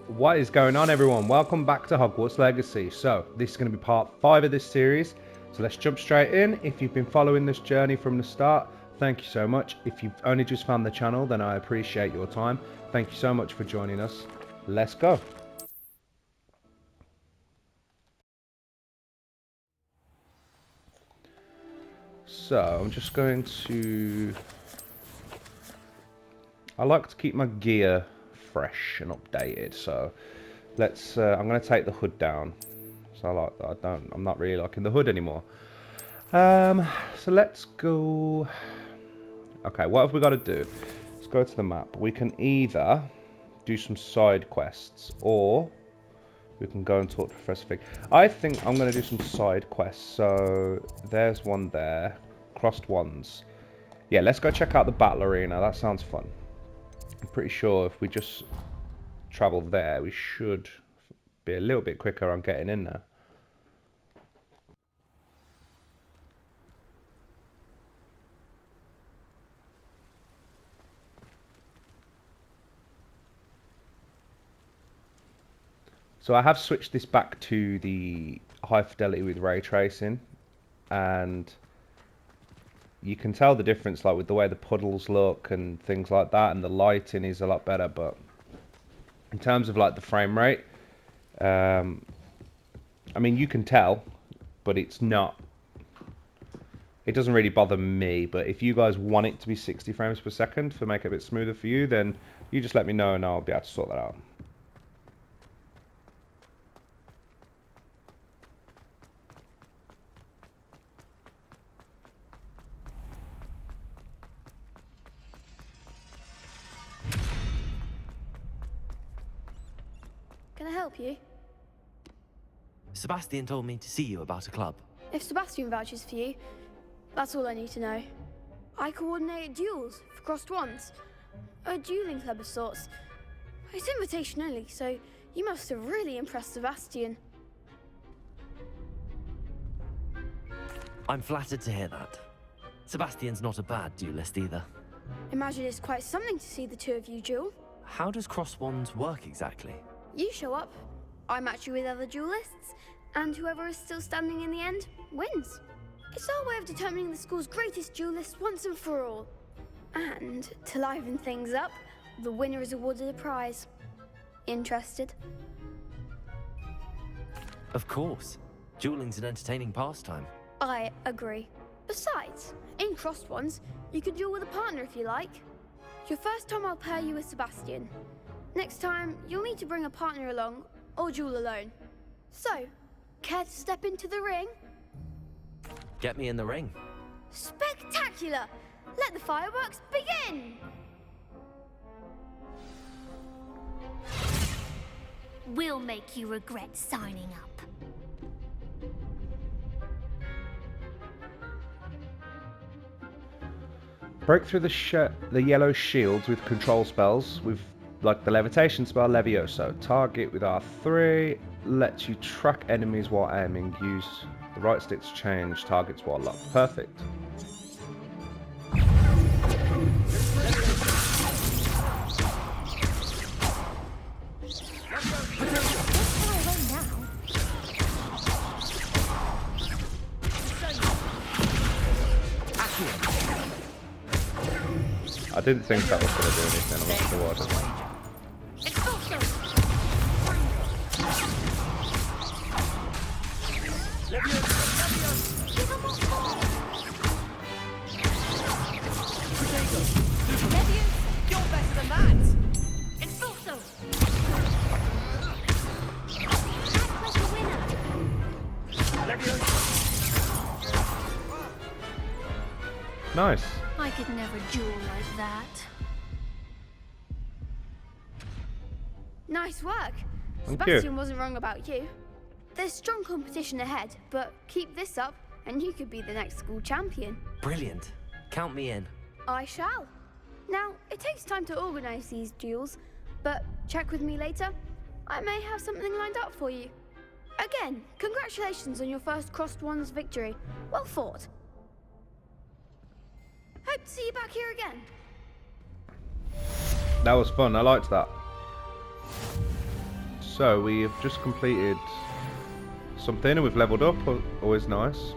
What is going on, everyone? Welcome back to Hogwarts Legacy. So this is going to be part 5 of this series, so let's jump straight in. If you've been following this journey from the start, thank you so much. If you've only just found the channel, then I appreciate your time. Thank you so much for joining us. Let's go. So I'm just going to... I like to keep my gear fresh and updated, so let's I'm going to take the hood down. So I'm not really liking the hood anymore. So let's go. Okay, what have we got to do? Let's go to the map. We can either do some side quests, or we can go and talk to Professor Fig. I think I'm going to do some side quests. So there's one there. Crossed wands. Yeah, let's go check out the battle arena. That sounds fun. I'm pretty sure if we just travel there, we should be a little bit quicker on getting in there. So I have switched this back to the high fidelity with ray tracing, and you can tell the difference, like with the way the puddles look and things like that, and the lighting is a lot better. But in terms of like the frame rate, I mean, you can tell, but it's not. It doesn't really bother me. But if you guys want it to be 60 frames per second to make it a bit smoother for you, then you just let me know and I'll be able to sort that out. Can I help you? Sebastian told me to see you about a club. If Sebastian vouches for you, that's all I need to know. I coordinate duels for crossed wands. A dueling club of sorts. It's invitation only, so you must have really impressed Sebastian. I'm flattered to hear that. Sebastian's not a bad duelist either. Imagine it's quite something to see the two of you duel. How does cross wands work exactly? You show up, I match you with other duelists, and whoever is still standing in the end wins. It's our way of determining the school's greatest duelist once and for all. And to liven things up, the winner is awarded a prize. Interested? Of course. Dueling's an entertaining pastime. I agree. Besides, in crossed ones, you can duel with a partner if you like. Your first time I'll pair you with Sebastian. Next time, you'll need to bring a partner along, or duel alone. So, care to step into the ring? Get me in the ring. Spectacular! Let the fireworks begin! We'll make you regret signing up. Break through the yellow shields with control spells, with like the levitation spell Levioso. Target with R3, lets you track enemies while aiming. Use the right stick to change targets while locked. Perfect. I didn't think that was going to do anything, I'm not sure what. Nice. I could never duel like that. Nice work. Thank Sebastian you. wasn't wrong about you. There's strong competition ahead, but keep this up and you could be the next school champion. Brilliant. Count me in. I shall. Now, it takes time to organize these duels, but check with me later. I may have something lined up for you. Again, congratulations on your first crossed wands victory. Well fought. Hope to see you back here again. That was fun, I liked that. so we've just completed something and we've leveled up. Always nice.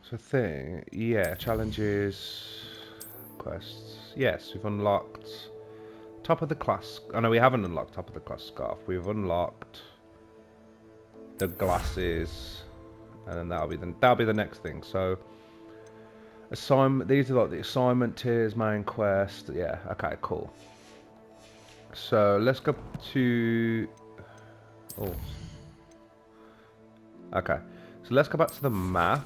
So yeah, challenges, quests. Yes, we've unlocked top of the class. Oh no, we haven't unlocked top of the class scarf. We've unlocked the glasses, and then that'll be the next thing. So assignment. These are like the assignment tiers, main quest. Yeah. Okay. Cool. So let's go to. Oh. Okay. So let's go back to the map.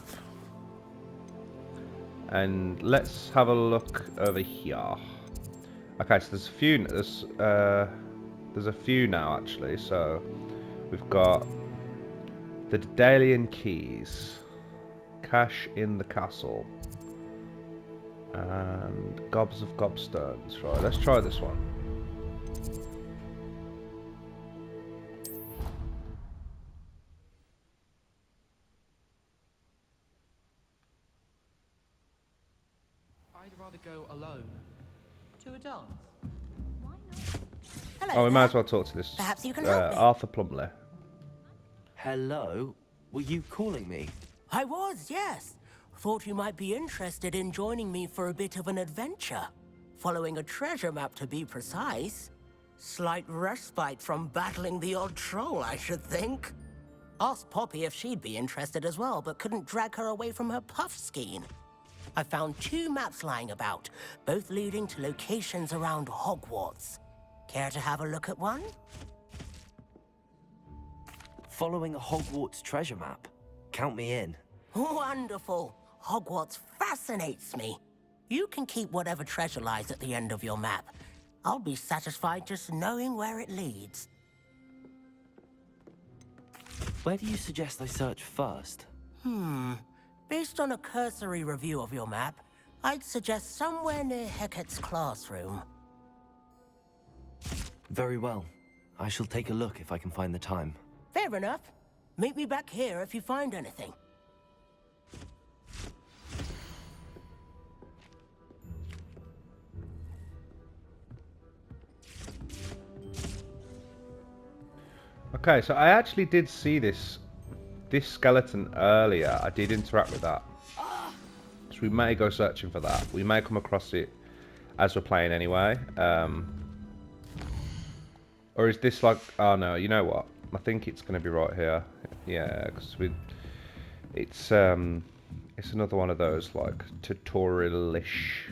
And let's have a look over here. Okay, so there's a few now actually. So we've got the Daedalian keys, cash in the castle, and gobs of gobstones. Right, let's try this one. I'd rather go alone. To a dance. Why not? Hello Oh, we there. might as well talk to this Perhaps you can help me. Arthur Plumley. Hello? Were you calling me? I was, yes. Thought you might be interested in joining me for a bit of an adventure. Following a treasure map, to be precise. Slight respite from battling the odd troll, I should think. Asked Poppy if she'd be interested as well, but couldn't drag her away from her puff skein. I found 2 maps lying about, both leading to locations around Hogwarts. Care to have a look at one? Following a Hogwarts treasure map? Count me in. Wonderful. Hogwarts fascinates me. You can keep whatever treasure lies at the end of your map. I'll be satisfied just knowing where it leads. Where do you suggest I search first? Based on a cursory review of your map, I'd suggest somewhere near Hecat's classroom. Very well. I shall take a look if I can find the time. Fair enough. Meet me back here if you find anything. Okay, so I actually did see this skeleton earlier. I did interact with that. So we may go searching for that. We may come across it as we're playing anyway. Or is this like... Oh no, you know what? I think it's going to be right here. Yeah, because it's another one of those like tutorial-ish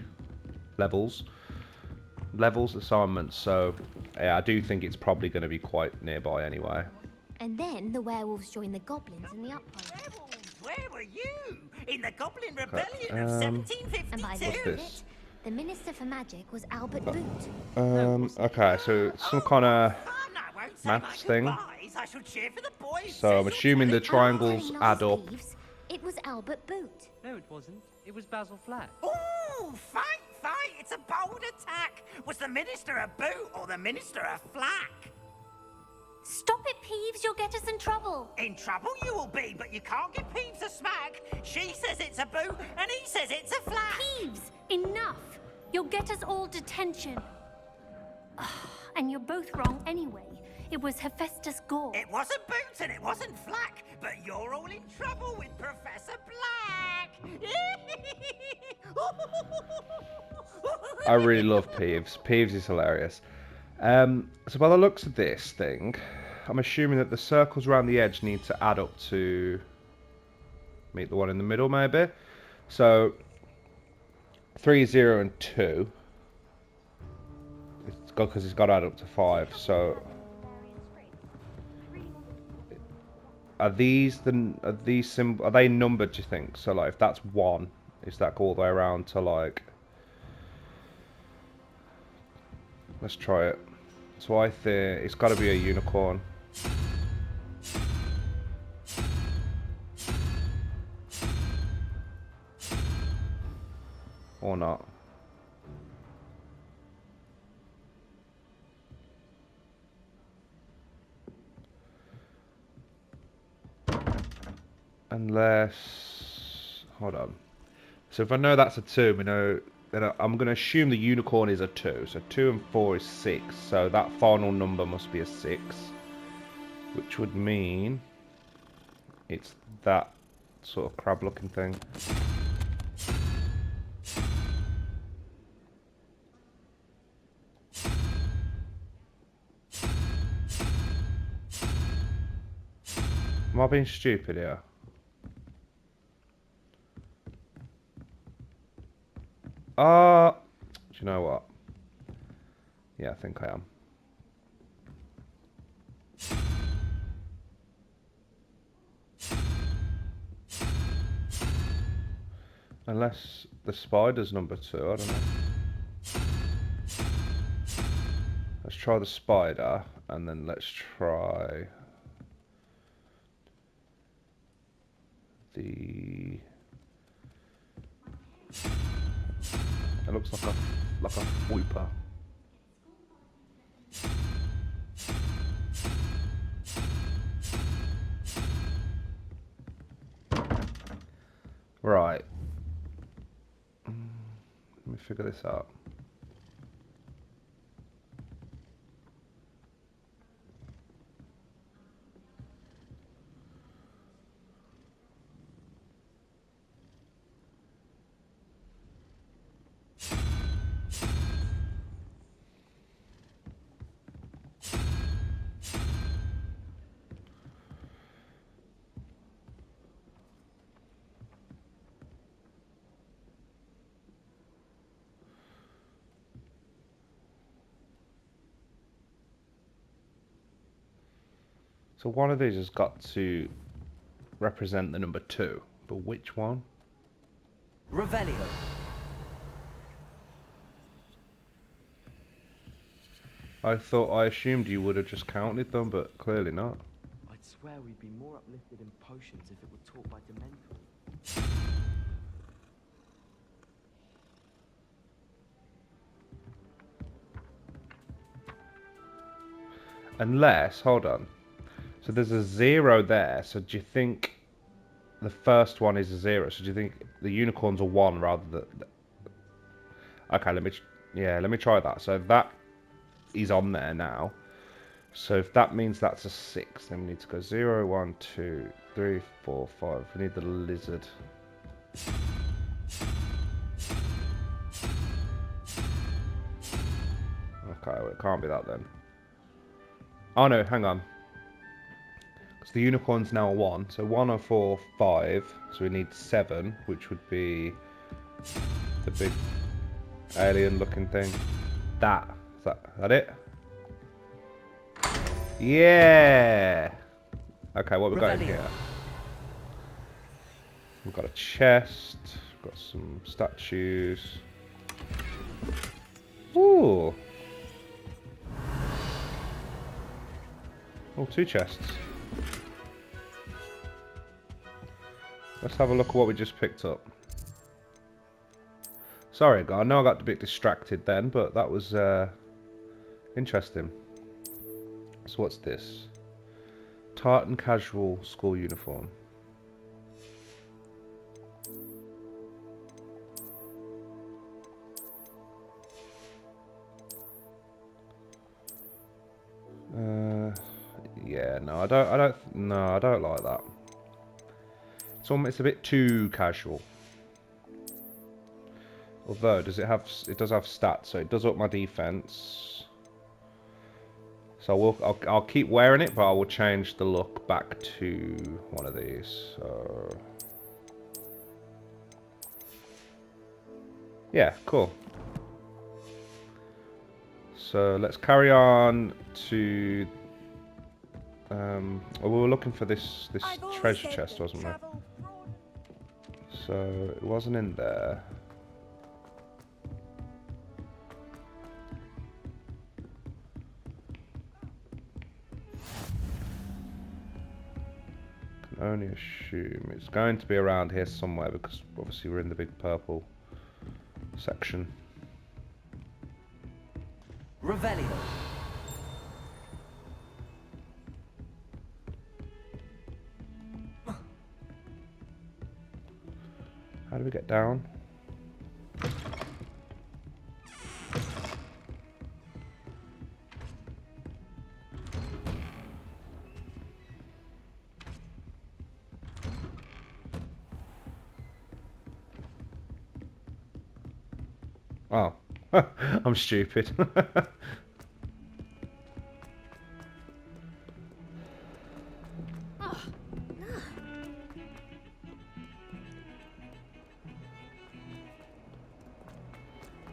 levels assignments. So yeah, I do think it's probably going to be quite nearby anyway. And then the werewolves joined the goblins in the uphold. Werewolves, where were you? In the Goblin Rebellion of And by 1752? the What's end of this? it, the Minister for Magic was Albert Boot. Okay, so it's some kind of Fun, I won't say maths my thing. goodbyes. I shall cheer for the boys. So I'm Cecil assuming the Tennant. triangles Telling add lost up. thieves, it was Albert Boot. No, it wasn't. It was Basil Flat. Ooh, fight! It's a bold attack. Was the Minister a boot or the Minister a flack? Stop it, Peeves, you'll get us in trouble. In trouble you will be, but you can't give Peeves a smack. She says it's a boot, and he says it's a flack. Peeves, enough. You'll get us all detention. And you're both wrong anyway. It was Hephaestus Gore. It wasn't boot and it wasn't flack, but you're all in trouble with Professor Black. I really love Peeves. Peeves is hilarious. So by the looks of this thing, I'm assuming that the circles around the edge need to add up to meet the one in the middle, maybe. So 3, 0, and 2. Because it's got to add up to 5. So are they numbered? Do you think? So like, if that's 1, is that go all the way around to like? Let's try it. So I think it's got to be a unicorn. Or not. Unless... Hold on. So if I know that's a 2, we know then I'm going to assume the unicorn is a 2. So 2 and 4 is 6. So that final number must be a 6. Which would mean it's that sort of crab looking thing. Am I being stupid here? Do you know what? Yeah, I think I am. Unless the spider's number 2, I don't know. Let's try the spider, and then let's try the... It looks like a sweeper. Right. Let me figure this out. So one of these has got to represent the number 2, but which one? Revelio. I assumed you would have just counted them, but clearly not. I'd swear we'd be more uplifted in potions if it were taught by Dementors. Unless, hold on. So there's a 0 there, so do you think the first one is a 0? So do you think the unicorn's a 1 rather than... Okay, let me try that. So if that is on there now, so if that means that's a 6, then we need to go 0, 1, 2, 3, 4, 5. We need the lizard. Okay, well, it can't be that then. Oh no, hang on. Because the unicorn's now a 1. So 1, 4, 5. So we need 7, which would be the big alien looking thing. Is that it? Yeah! Okay, what we got in here? We've got a chest. We've got some statues. Ooh! Oh, 2 chests. Let's have a look at what we just picked up. Sorry, I know I got a bit distracted then, but that was interesting. So what's this? Tartan casual school uniform. Yeah, no, I don't like that. It's a bit too casual. Although, it does have stats, so it does up my defense. So I'll keep wearing it, but I will change the look back to one of these. So yeah, cool. So let's carry on to. Well, we were looking for this treasure chest, wasn't we? So it wasn't in there. Can only assume it's going to be around here somewhere because obviously we're in the big purple section. Revelio. How do we get down? Oh, I'm stupid.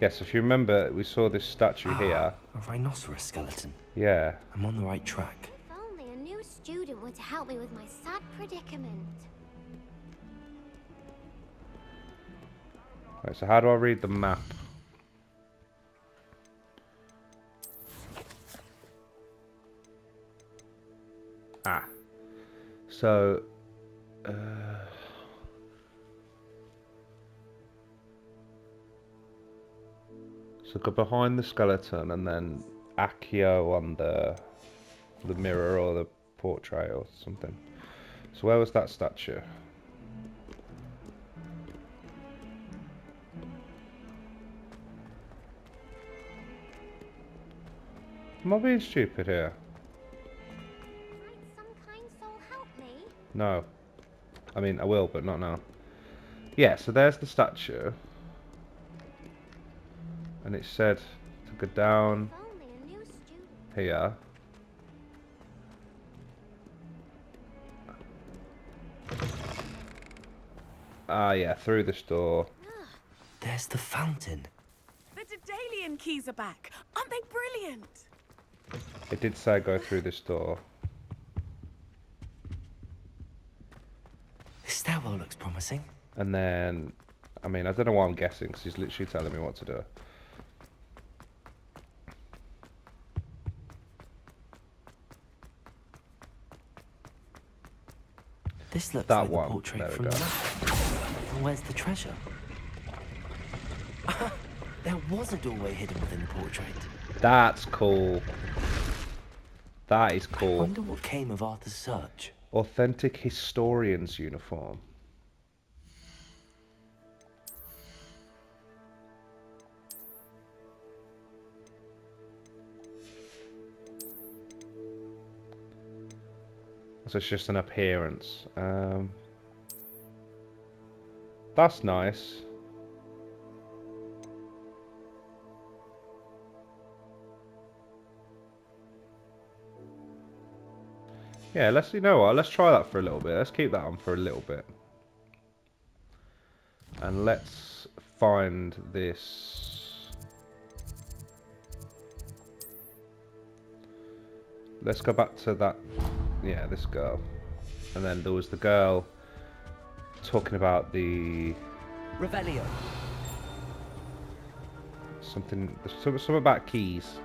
Yes, if you remember, we saw this statue here. A rhinoceros skeleton. Yeah. I'm on the right track. If only a new student were to help me with my sad predicament. Right, so how do I read the map? Ah. So, so go behind the skeleton and then Accio on the mirror or the portrait or something. So where was that statue? Am I being stupid here? Might some kind soul help me? No. I mean, I will, but not now. Yeah, so there's the statue. And it said to go down If only a new student. here. Ah, yeah, through this door. There's the fountain. The Daedalian keys are back. Aren't they brilliant? It did say go through this door. This stairwell looks promising. And then, I mean, I don't know why I'm guessing, because he's literally telling me what to do. This looks That like one. the portrait There we from go. the map. And where's the treasure? There was a doorway hidden within the portrait. That's cool. That is I cool. wonder what came of Arthur's search. Authentic historian's uniform. So it's just an appearance. That's nice. Yeah, you know what, let's try that for a little bit. Let's keep that on for a little bit. And let's find this. Let's go back to that, yeah, this girl. And then there was the girl talking about the Revelio. something about keys.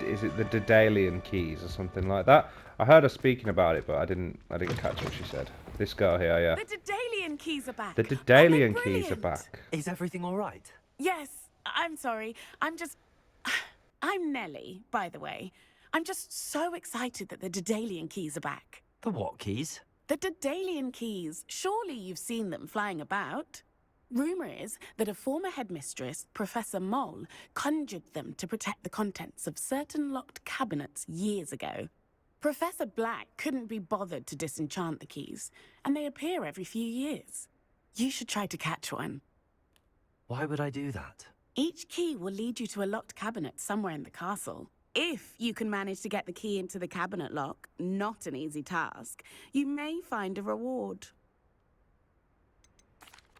Is it the Daedalian keys or something like that? I heard her speaking about it, but I didn't catch what she said. This girl here, yeah. The Daedalian keys are back. The Aren't Daedalian they keys are brilliant? back. Is everything all right? Yes, I'm sorry. I'm Nellie, by the way. I'm just so excited that the Daedalian keys are back. The what keys? The Daedalian keys. Surely you've seen them flying about. Rumour is that a former headmistress, Professor Moll, conjured them to protect the contents of certain locked cabinets years ago. Professor Black couldn't be bothered to disenchant the keys, and they appear every few years. You should try to catch one. Why would I do that? Each key will lead you to a locked cabinet somewhere in the castle. If you can manage to get the key into the cabinet lock, not an easy task, you may find a reward.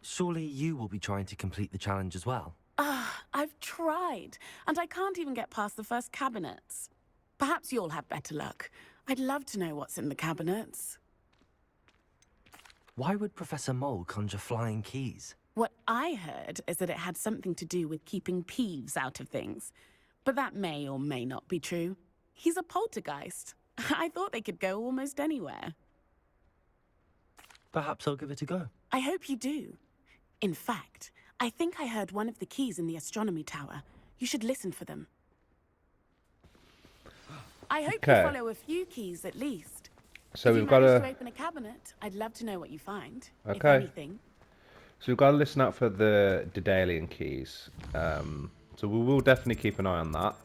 Surely you will be trying to complete the challenge as well. I've tried, and I can't even get past the first cabinets. Perhaps you'll have better luck. I'd love to know what's in the cabinets. Why would Professor Mole conjure flying keys? What I heard is that it had something to do with keeping Peeves out of things. But that may or may not be true. He's a poltergeist. I thought they could go almost anywhere. Perhaps I'll give it a go. I hope you do. In fact, I think I heard one of the keys in the astronomy tower. You should listen for them. I hope Okay. you follow a few keys at least. So If we've you got manage to. to open a cabinet, I'd love to know what you find. If Okay. anything. So we've got to listen out for the Daedalian keys. So we will definitely keep an eye on that.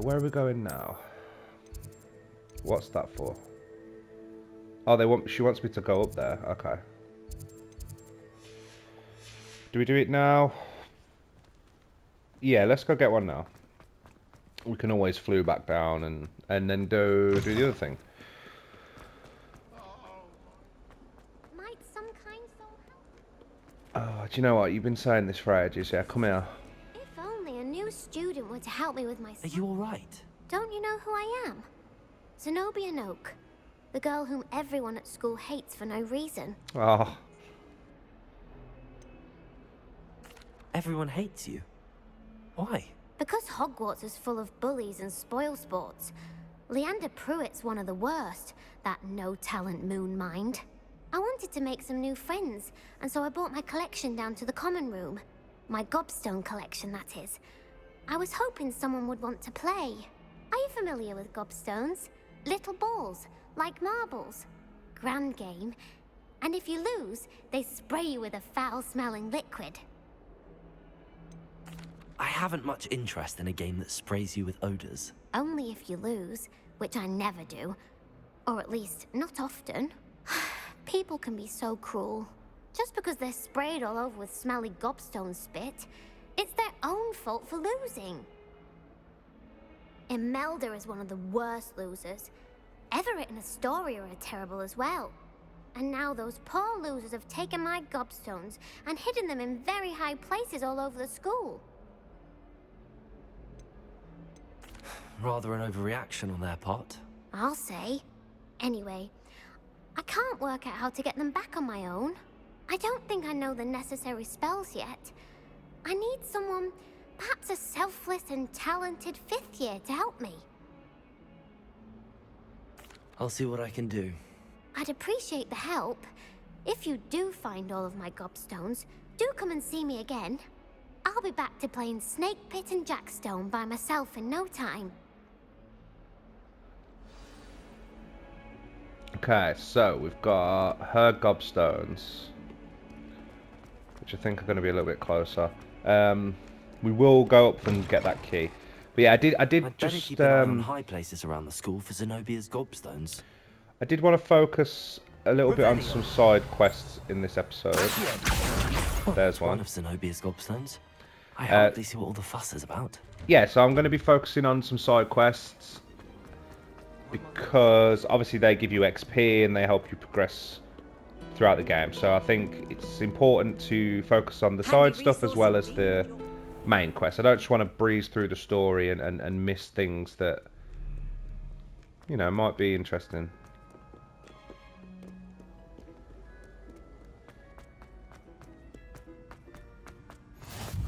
Where are we going now? What's that for? Oh, she wants me to go up there. Okay. Do we do it now? Yeah, let's go get one now. We can always flew back down and then do the other thing. Might some kind soul help? Oh, do you know what? You've been saying this for ages. Yeah, come here. If only a new student were to help me with my Are you alright? Don't you know who I am? Zenobia Noak. The girl whom everyone at school hates for no reason. Oh, Everyone hates you. Why? Because Hogwarts is full of bullies and spoilsports. Leander Pruitt's one of the worst, that no-talent moon mind. I wanted to make some new friends, and so I brought my collection down to the common room. My gobstone collection, that is. I was hoping someone would want to play. Are you familiar with gobstones? Little balls, like marbles. Grand game. And if you lose, they spray you with a foul-smelling liquid. I haven't much interest in a game that sprays you with odors. Only if you lose, which I never do. Or at least, not often. People can be so cruel. Just because they're sprayed all over with smelly gobstone spit, it's their own fault for losing. Imelda is one of the worst losers. Everett and Astoria are terrible as well. And now those poor losers have taken my gobstones and hidden them in very high places all over the school. Rather an overreaction on their part. I'll say. Anyway, I can't work out how to get them back on my own. I don't think I know the necessary spells yet. I need someone, perhaps a selfless and talented fifth year to help me. I'll see what I can do. I'd appreciate the help. If you do find all of my gobstones, do come and see me again. I'll be back to playing Snake Pit and Jackstone by myself in no time. okay. So we've got her gobstones, which I think are going to be a little bit closer. We will go up and get that key. But yeah, I did I'd better just keep an eye on high places around the school for Zenobia's gobstones. I did want to focus a little bit on some side quests in this episode. There's One one. of Zenobia's gobstones. I hardly see what all the fuss is about. Yeah, so I'm going to be focusing on some side quests because obviously they give you XP and they help you progress throughout the game. So I think it's important to focus on the side stuff as well as the main quest. I don't just want to breeze through the story and miss things that, you know, might be interesting.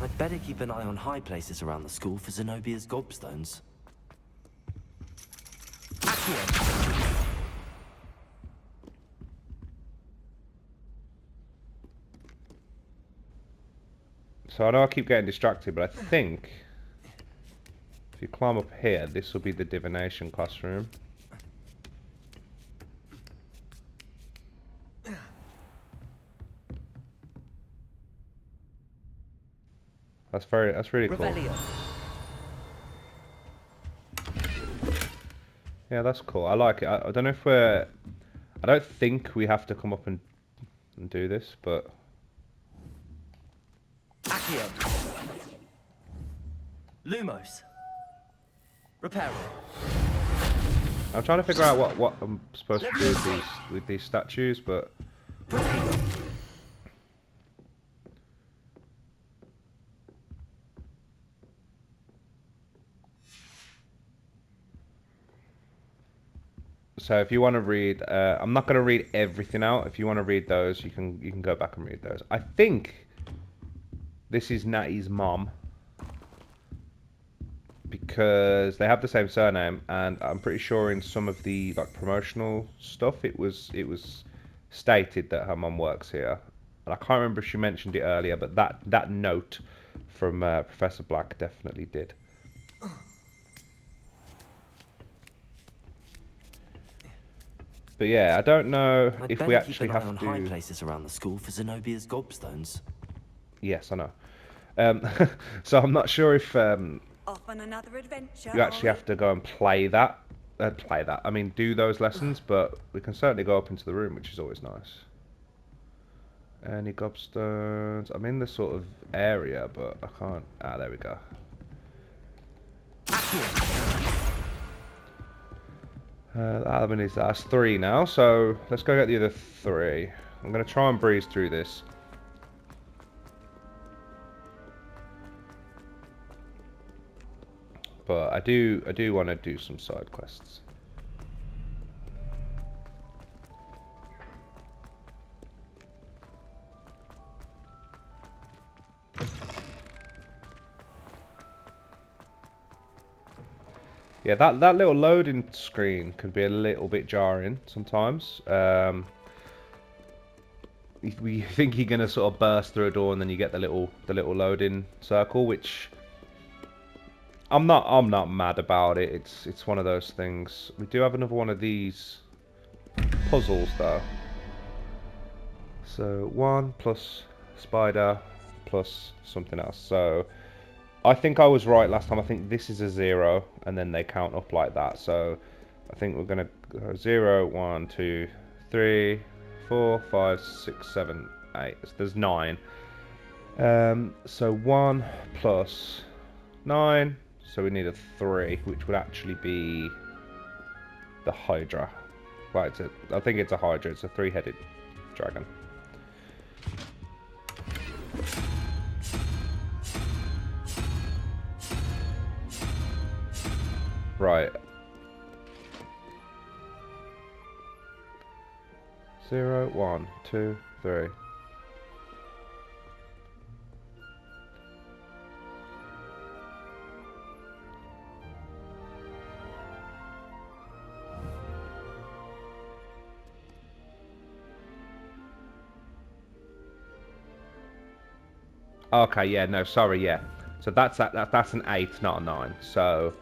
I'd better keep an eye on high places around the school for Zenobia's gobstones. So I know I keep getting distracted, but I think if you climb up here, this will be the divination classroom. That's really cool. Yeah, that's cool. I like it. I don't know if we're... I don't think we have to come up and do this, but... Accio. Lumos. Reparo. I'm trying to figure out what I'm supposed to do with these statues, but... So if you want to read, I'm not going to read everything out. If you want to read those, you can go back and read those. I think this is Natty's mom because they have the same surname, and I'm pretty sure in some of the like promotional stuff it was stated that her mom works here. And I can't remember if she mentioned it earlier, but that note from Professor Black definitely did. But yeah, I don't know I'd if we better keep actually an eye have on to... high places around the school for Zenobia's gobstones. Yes, I know. So I'm not sure if Off on another adventure. you actually have to go and play that. I mean, do those lessons, but we can certainly go up into the room, which is always nice. Any gobstones? I'm in this sort of area, but I can't. Ah, there we go. That's 3 now, so let's go get the other 3. I'm going to try and breeze through this. But I do want to do some side quests. Yeah, that little loading screen can be a little bit jarring sometimes. You think you're gonna sort of burst through a door, and then you get the little loading circle, which I'm not mad about it. It's one of those things. We do have another one of these puzzles though. So 1 plus spider plus something else. So I think I was right last time. I think this is a 0, and then they count up like that. So I think we're gonna go 0, 1, 2, 3, 4, 5, 6, 7, 8. So there's 9. So 1 plus 9. So we need a 3, which would actually be the Hydra. Right, I think it's a Hydra. It's a 3-headed dragon. Right. 0, 1, 2, 3. Okay, yeah, no, sorry, yeah. So that's an 8, not a 9. So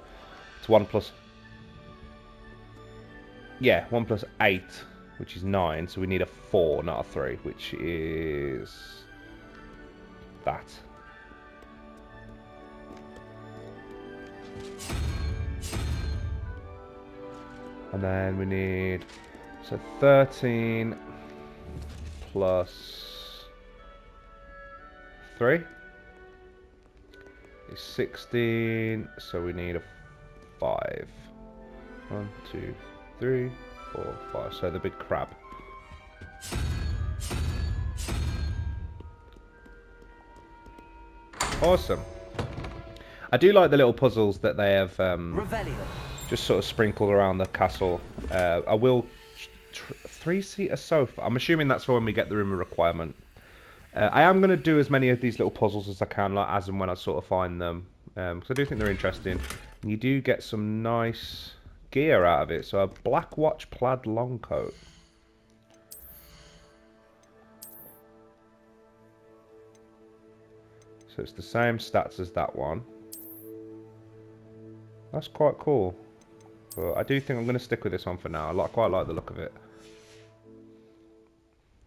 it's 1 plus. Yeah, 1 plus 8, which is 9. So we need a 4, not a 3, which is that. And then we need, so 13 plus 3 is 16. So we need a 5. 1, 2, 3, 4, 5. So the big crab. Awesome. I do like the little puzzles that they have just sort of sprinkled around the castle. I will 3-seater sofa. I'm assuming that's for when we get the room of requirement. I am going to do as many of these little puzzles as I can, like as and when I sort of find them, because I do think they're interesting. And you do get some nice gear out of it. So a black watch plaid long coat. So it's the same stats as that one. That's quite cool. But I do think I'm going to stick with this one for now. I quite like the look of it.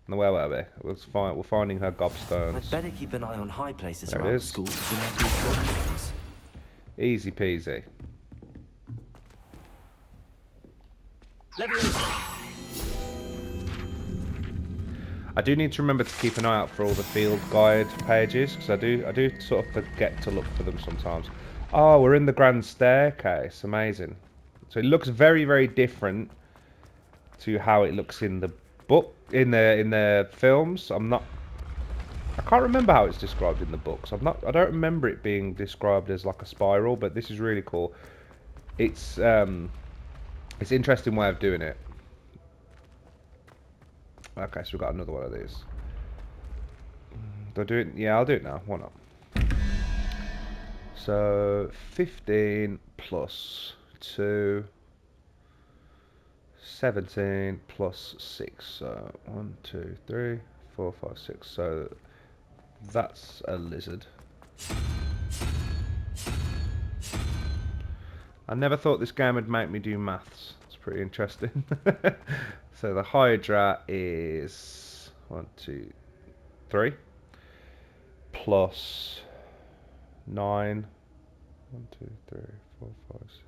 No, where were we? We're finding her gobstones. I'd better keep an eye on high places There it around the is. school. So not to be problems. Easy peasy. I do need to remember to keep an eye out for all the field guide pages, because I do sort of forget to look for them sometimes. Oh, we're in the grand staircase. Amazing. So it looks very, very different to how it looks in the book, in the films. I can't remember how it's described in the books. I don't remember it being described as like a spiral, but this is really cool. It's interesting way of doing it. Okay, so we've got another one of these. Do I do it? Yeah, I'll do it now. Why not? So 15 plus 2, 17 plus 6. So 1, 2, 3, 4, 5, 6. So that's a lizard. I never thought this game would make me do maths. It's pretty interesting. So the Hydra is 1, 2, 3 plus 9. 1, 2, 3, 4, 5, 6.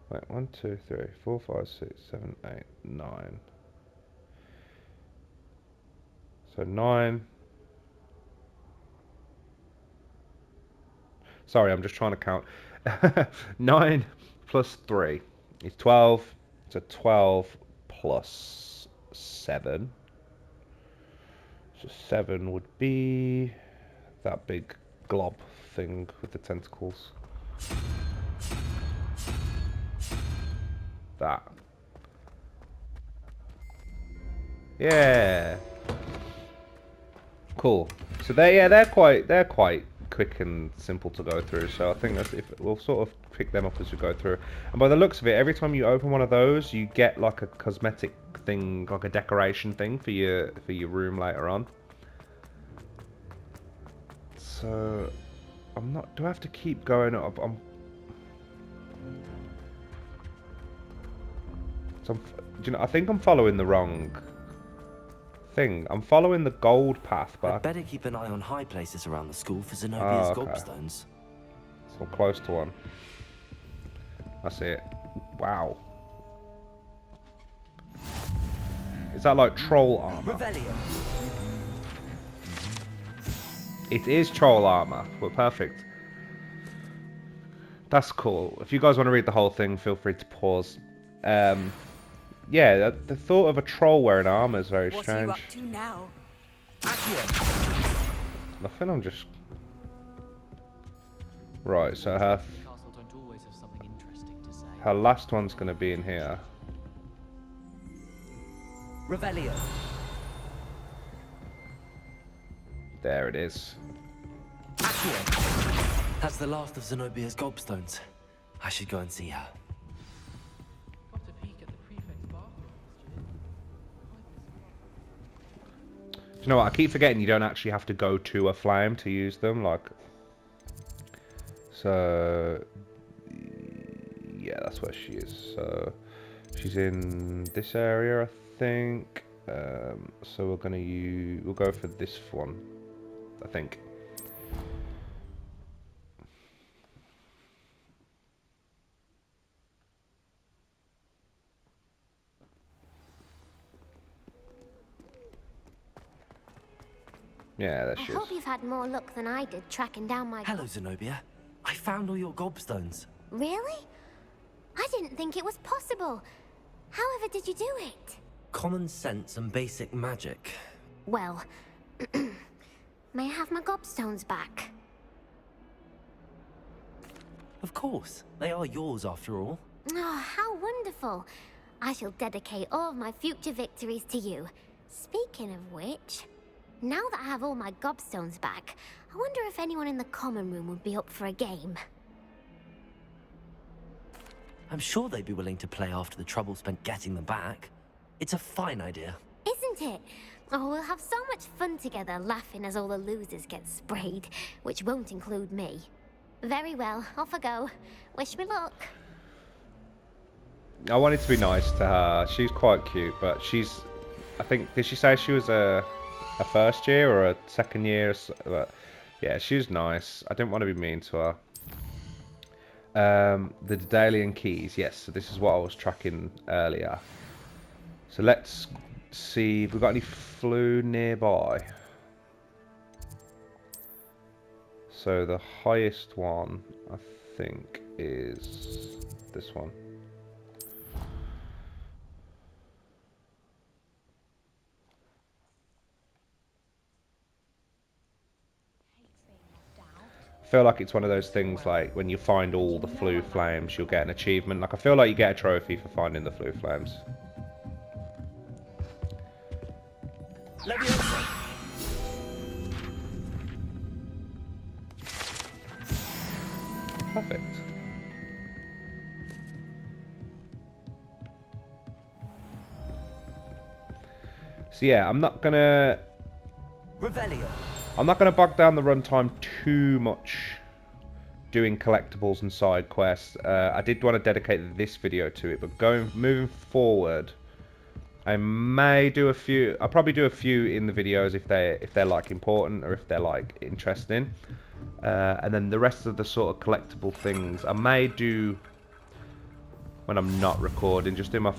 Wait, 1, 2, 3, 4, 5, 6, 7, 8, 9. So 9. Sorry, I'm just trying to count. 9 plus 3 is 12. So 12 plus 7. So 7 would be that big glob thing with the tentacles. That. Yeah. Cool. So they're quite quick and simple to go through. So I think that's if we'll sort of pick them up as we go through. And by the looks of it, every time you open one of those, you get like a cosmetic thing, like a decoration thing for your room later on. So I'm not. Do I have to keep going up? Do you know? I think I'm following the wrong thing. I'm following the gold path, but I'd better keep an eye on high places around the school for Zenobia's gobstones. So I'm close to one. I see it. Wow. Is that like troll armor? Revelio. It is troll armor. Well, perfect. That's cool. If you guys want to read the whole thing, feel free to pause. Yeah, the thought of a troll wearing armor is very strange. What are you up to now? Nothing, I'm just... Right, so her Castle don't always have something interesting to say. her last one's going to be in here. Revelio. There it is. That's the last of Zenobia's gobstones. I should go and see her. Got a peek at the prefect's bathroom last year. Do you know what? I keep forgetting you don't actually have to go to a flame to use them. Like, so yeah, that's where she is. So she's in this area, I think. So we'll go for this one, I think. Yeah, there I she is. hope you've had more luck than I did tracking down my... Hello, Zenobia. I found all your gobstones. Really? I didn't think it was possible. However did you do it? Common sense and basic magic. Well, may I have my gobstones back? Of course. They are yours after all. Oh, how wonderful. I shall dedicate all of my future victories to you. Speaking of which, now that I have all my gobstones back, I wonder if anyone in the common room would be up for a game. I'm sure they'd be willing to play after the trouble spent getting them back. It's a fine idea. Isn't it? Oh, we'll have so much fun together laughing as all the losers get sprayed, which won't include me. Very well, off I go. Wish me luck. I wanted to be nice to her. She's quite cute, but I think, did she say she was a first year or a second year? But yeah, she's nice. I didn't want to be mean to her. The Daedalian keys, yes. So this is what I was tracking earlier. So let's see if we've got any flue nearby. So the highest one, I think, is this one. I feel like it's one of those things like when you find all the flue flames, you'll get an achievement. Like I feel like you get a trophy for finding the flue flames. Perfect. So yeah, I'm not gonna bog down the runtime too much doing collectibles and side quests. I did want to dedicate this video to it, but moving forward, I may do a few. I'll probably do a few in the videos if they're like important or if they're like interesting. And then the rest of the sort of collectible things I may do when I'm not recording, just in my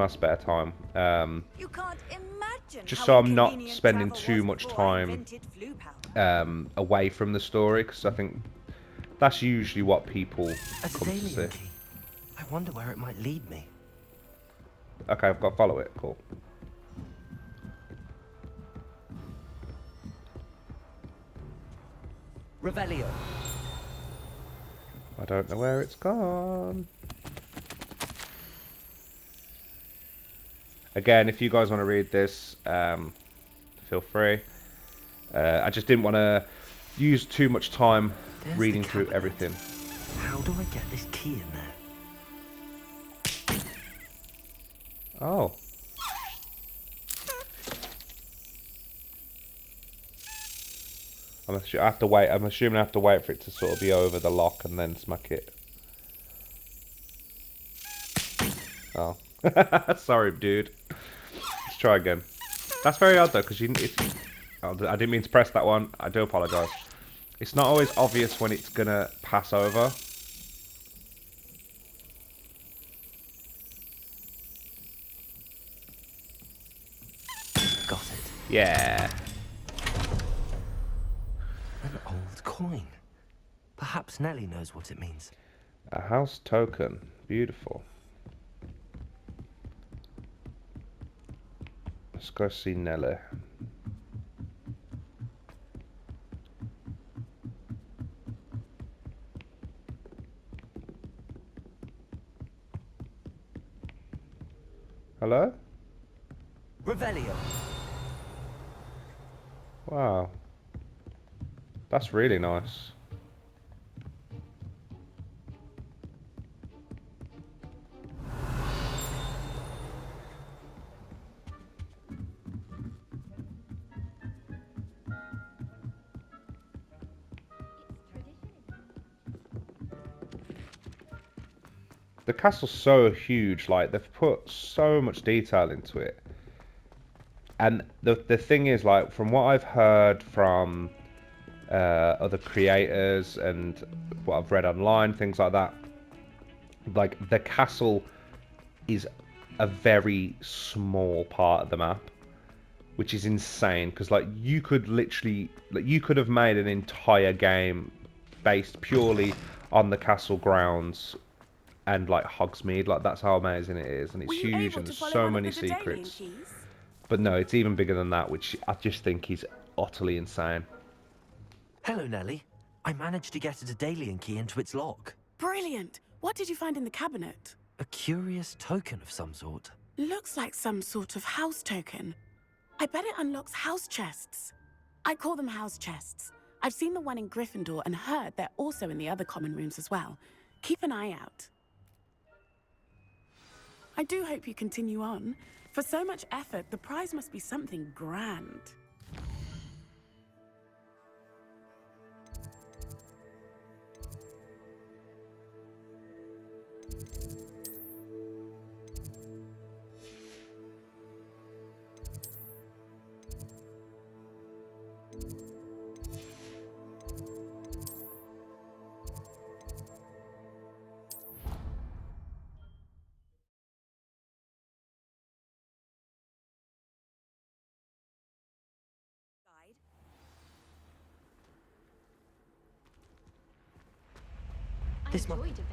spare time. You can't imagine just so I'm not spending too much time away from the story, because I think that's usually what people come to see. Key. I wonder where it might lead me. Okay, I've got to follow it. Cool. Revelio. I don't know where it's gone. Again, if you guys want to read this, feel free. I just didn't want to use too much time reading through everything. How do I get this key in there? Oh. I have to wait. I'm assuming I have to wait for it to sort of be over the lock and then smack it. Oh. Sorry, dude. Let's try again. That's very odd, though, because I didn't mean to press that one. I do apologise. It's not always obvious when it's going to pass over. Got it. Yeah. An old coin. Perhaps Nellie knows what it means. A house token. Beautiful. Let's go see Nelly. Hello? Revelio. Wow. That's really nice. The castle's so huge, like, they've put so much detail into it. And the thing is, like, from what I've heard from other creators and what I've read online, things like that, like, the castle is a very small part of the map, which is insane, because, like, you could literally, like, you could have made an entire game based purely on the castle grounds and, like, Hogsmeade. Like, that's how amazing it is, and it's huge, and there's so many secrets. But no, it's even bigger than that, which I just think is utterly insane. Hello, Nellie. I managed to get a Daedalian key into its lock. Brilliant! What did you find in the cabinet? A curious token of some sort. Looks like some sort of house token. I bet it unlocks house chests. I call them house chests. I've seen the one in Gryffindor and heard they're also in the other common rooms as well. Keep an eye out. I do hope you continue on. For so much effort, the prize must be something grand.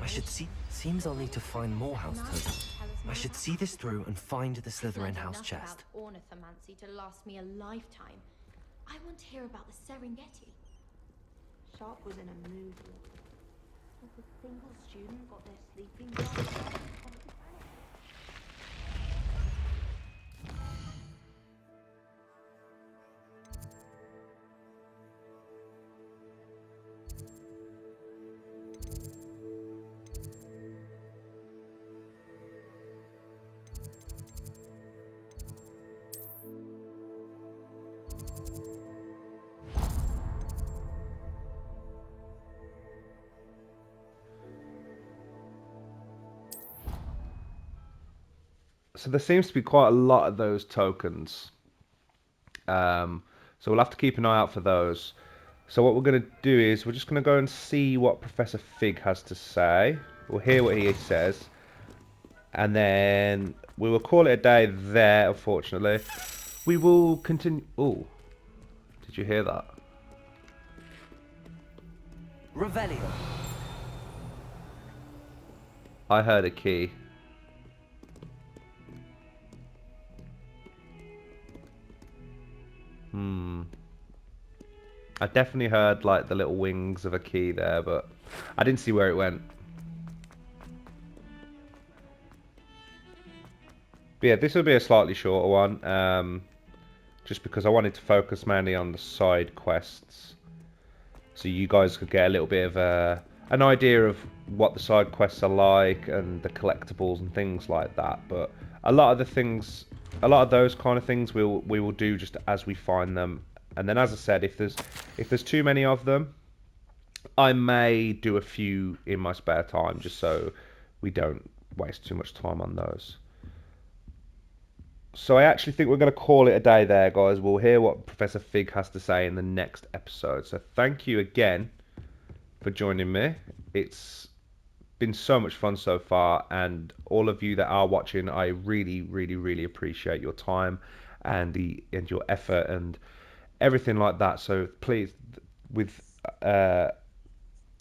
I should see. Seems I'll need to find more house tokens. I should see this through and find the Slytherin house chest. Ornithomancy to last me a lifetime. I want to hear about the Serengeti. Sharp was in a mood. Has a single student got their sleeping bag? So there seems to be quite a lot of those tokens. So we'll have to keep an eye out for those. So what we're going to do is we're just going to go and see what Professor Fig has to say. We'll hear what he says. And then we will call it a day there, unfortunately. we will continue. Oh, did you hear that? Revelio. I heard a key. I definitely heard like the little wings of a key there, but I didn't see where it went. But yeah, this will be a slightly shorter one, just because I wanted to focus mainly on the side quests, so you guys could get a little bit of an idea of what the side quests are like and the collectibles and things like that. But a lot of the things, a lot of those kind of things, we will do just as we find them. And then, as I said, if there's too many of them, I may do a few in my spare time, just so we don't waste too much time on those. So I actually think we're going to call it a day there, guys. We'll hear what Professor Fig has to say in the next episode. So thank you again for joining me. It's been so much fun so far, and all of you that are watching, I really, really, really appreciate your time and your effort and everything like that. So please,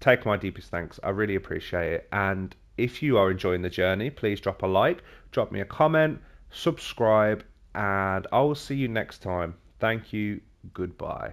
take my deepest thanks. I really appreciate it. And if you are enjoying the journey, please drop a like, drop me a comment, subscribe, and I will see you next time. Thank you. Goodbye.